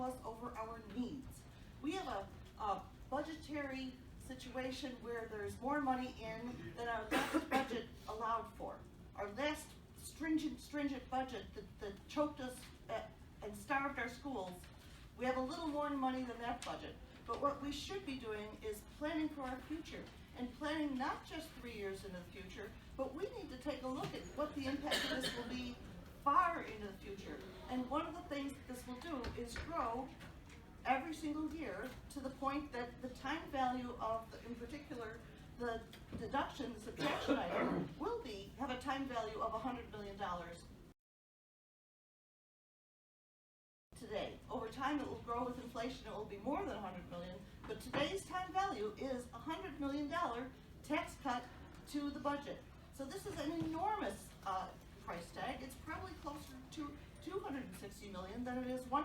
surplus over our needs. We have a budgetary situation where there's more money in than our last budget allowed for. Our last stringent budget that choked us and starved our schools, we have a little more money than that budget. But what we should be doing is planning for our future, and planning not just 3 years into the future, but we need to take a look at what the impact of this will be far into the future. And one of the things that this will do is grow every single year to the point that the time value of, in particular, the deduction, the subtraction item, will have a time value of $100 million today. Over time, it will grow with inflation. It will be more than $100 million. But today's time value is a $100 million tax cut to the budget. So this is an enormous price tag. It's probably closer to $260 million than it is $160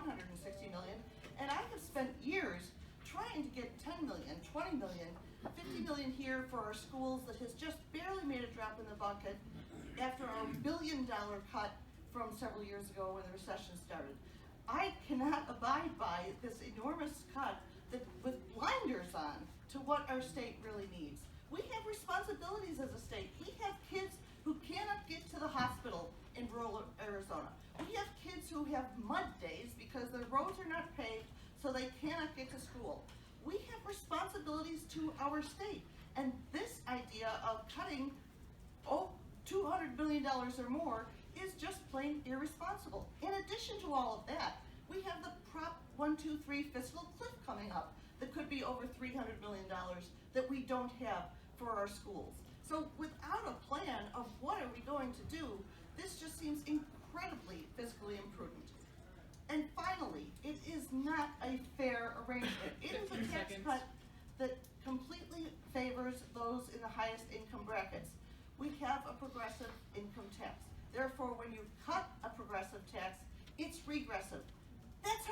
million. And I have spent years trying to get 10 million, 20 million, 50 million here for our schools that has just barely made a drop in the bucket after a $1 billion cut from several years ago when the recession started. I cannot abide by this enormous cut that, with blinders on to what our state really needs. We have responsibilities as a state. We have kids who cannot get to the hospital in rural Arizona. We have kids who have mud days because their roads are not paved, so they cannot get to school. We have responsibilities to our state, and this idea of cutting $200 million or more is just plain irresponsible. In addition to all of that, we have the Prop 123 fiscal cliff coming up that could be over $300 million that we don't have for our schools. So without a plan of what are we going to do, this just seems incredibly fiscally imprudent. And finally, it is not a fair arrangement. It is a tax cut that completely favors those in the highest income brackets. We have a progressive income tax. Therefore, when you cut a progressive tax, it's regressive. That's